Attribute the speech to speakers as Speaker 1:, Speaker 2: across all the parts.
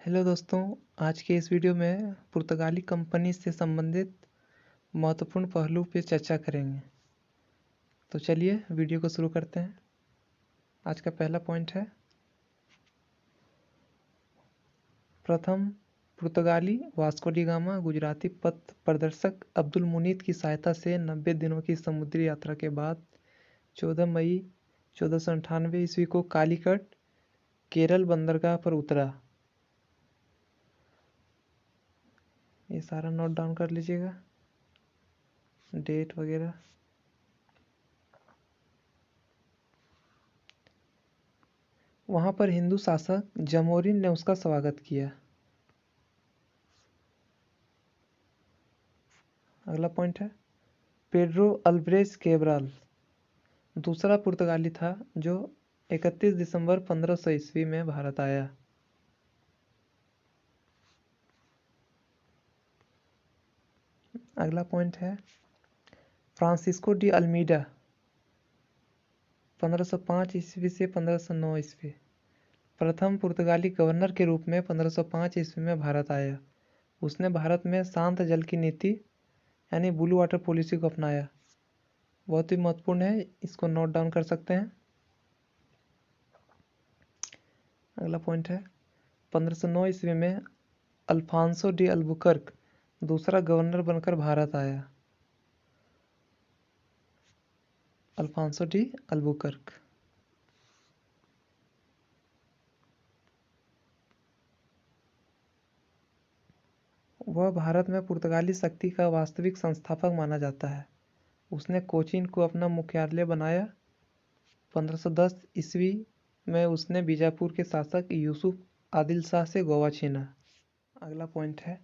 Speaker 1: Hello दोस्तों, आज के इस वीडियो में पुर्तगाली कंपनी से संबंधित महत्वपूर्ण पहलू पे चर्चा करेंगे। तो चलिए वीडियो को शुरू करते हैं। आज का पहला पॉइंट है, प्रथम पुर्तगाली वास्को डी गामा गुजराती पथ प्रदर्शक अब्दुल मुनीत की सहायता से 90 दिनों की समुद्री यात्रा के बाद 14 मई 1498 ईस्वी को कालीकट केरल बंदरगाह पर उतरा। ये सारा नोट डाउन कर लीजिएगा, डेट वगैरह। वहां पर हिंदू शासक जमोरिन ने उसका स्वागत किया। अगला पॉइंट है, पेड्रो अल्ब्रेज केब्राल दूसरा पुर्तगाली था जो 31 दिसंबर 1500 ईस्वी में भारत आया। अगला पॉइंट है, फ्रांसिस्को डी अल्मीडा 1505 ईस्वी से 1509 ईस्वी प्रथम पुर्तगाली गवर्नर के रूप में 1505 ईस्वी में भारत आया। उसने भारत में शांत जल की नीति यानी ब्लू वाटर पॉलिसी को अपनाया। बहुत ही महत्वपूर्ण है, इसको नोट डाउन कर सकते हैं। अगला पॉइंट है, 1509 ईस्वी में अल्फांसो डी अल्बुकर्क दूसरा गवर्नर बनकर भारत आया। Alfonso de Albuquerque. वह भारत में पुर्तगाली शक्ति का वास्तविक संस्थापक माना जाता है। उसने कोचीन को अपना मुख्यालय बनाया। 1510 ईस्वी में उसने बीजापुर के शासक यूसुफ आदिल शाह से गोवा छीना। अगला पॉइंट है,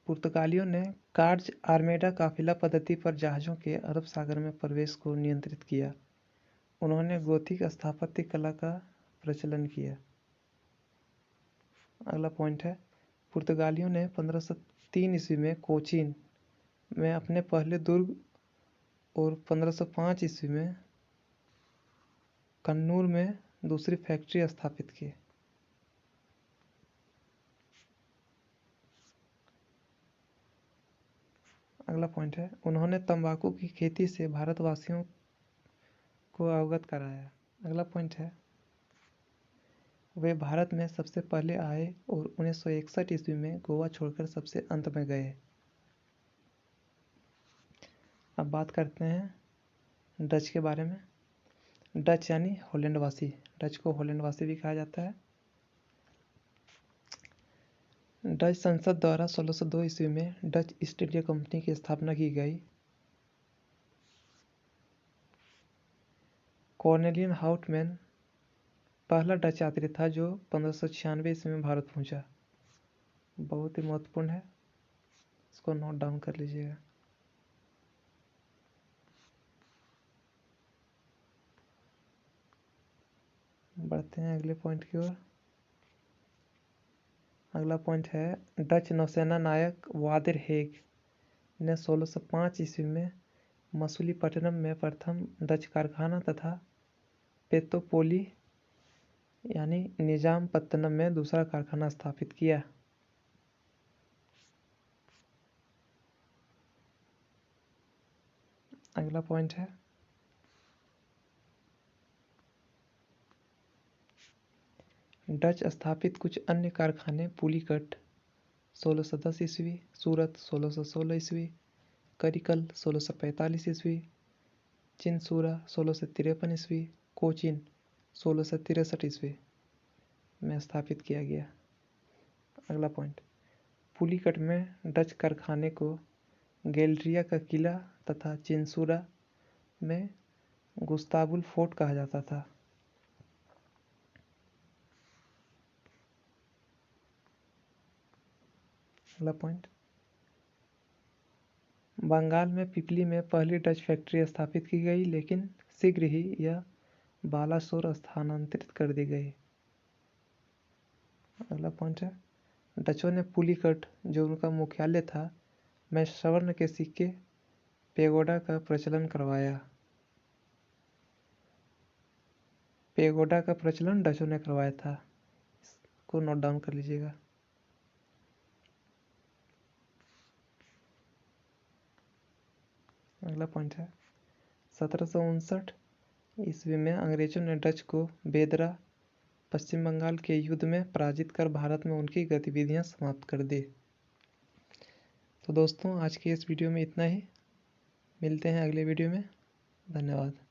Speaker 1: पुर्तगालियों ने कार्ज आर्मेडा काफिला पद्धति पर जहाज़ों के अरब सागर में प्रवेश को नियंत्रित किया। उन्होंने गोथिक स्थापत्य कला का प्रचलन किया। अगला पॉइंट है, पुर्तगालियों ने 1503 ईस्वी में कोचीन में अपने पहले दुर्ग और 1505 ईस्वी में कन्नूर में दूसरी फैक्ट्री स्थापित की। अगला पॉइंट है, उन्होंने तंबाकू की खेती से भारतवासियों को अवगत कराया। अगला पॉइंट है, वे भारत में सबसे पहले आए और 1961 ईस्वी में गोवा छोड़कर सबसे अंत में गए। अब बात करते हैं डच के बारे में। डच यानी हॉलैंडवासी, डच को हॉलैंडवासी भी कहा जाता है। डच संसद द्वारा 1602 ईस्वी में डच ईस्ट इंडिया कंपनी की स्थापना की गई। कॉर्नेलियन हाउटमैन पहला डच यात्री था जो 1596 ईस्वी में भारत पहुंचा। बहुत ही महत्वपूर्ण है, इसको नोट डाउन कर लीजिएगा। बढ़ते हैं अगले पॉइंट की ओर। अगला पॉइंट है, डच नौसेना नायक वादिर हेग ने 1605 ईस्वी में मसूलीपट्टनम में प्रथम डच कारखाना तथा पेत्तोपोली यानी निजामपत्तनम में दूसरा कारखाना स्थापित किया। अगला पॉइंट है, डच स्थापित कुछ अन्य कारखाने पुलीकट 1610 ईस्वी, सूरत 1616 ईस्वी, करिकल 1645 ईस्वी, चिनसूरा 1653 ईस्वी, कोचीन 1663 ईस्वी में स्थापित किया गया। अगला पॉइंट, पुलीकट में डच कारखाने को गैलरिया का किला तथा चिनसूरा में गुस्ताबुल फोर्ट कहा जाता था। अगला पॉइंट, बंगाल में पिपली में पहली डच फैक्ट्री स्थापित की गई, लेकिन शीघ्र ही यह बालासोर स्थानांतरित कर दी गई। अगला पॉइंट है, डचों ने पुलीकट जो उनका मुख्यालय था में स्वर्ण के सिक्के पेगोडा का प्रचलन करवाया। पेगोडा का प्रचलन डचों ने करवाया था, इसको नोट डाउन कर लीजिएगा। अगला पॉइंट है 1759 ईस्वी में अंग्रेजों ने डच को बेदरा पश्चिम बंगाल के युद्ध में पराजित कर भारत में उनकी गतिविधियां समाप्त कर दी। तो दोस्तों आज की इस वीडियो में इतना ही, मिलते हैं अगले वीडियो में। धन्यवाद।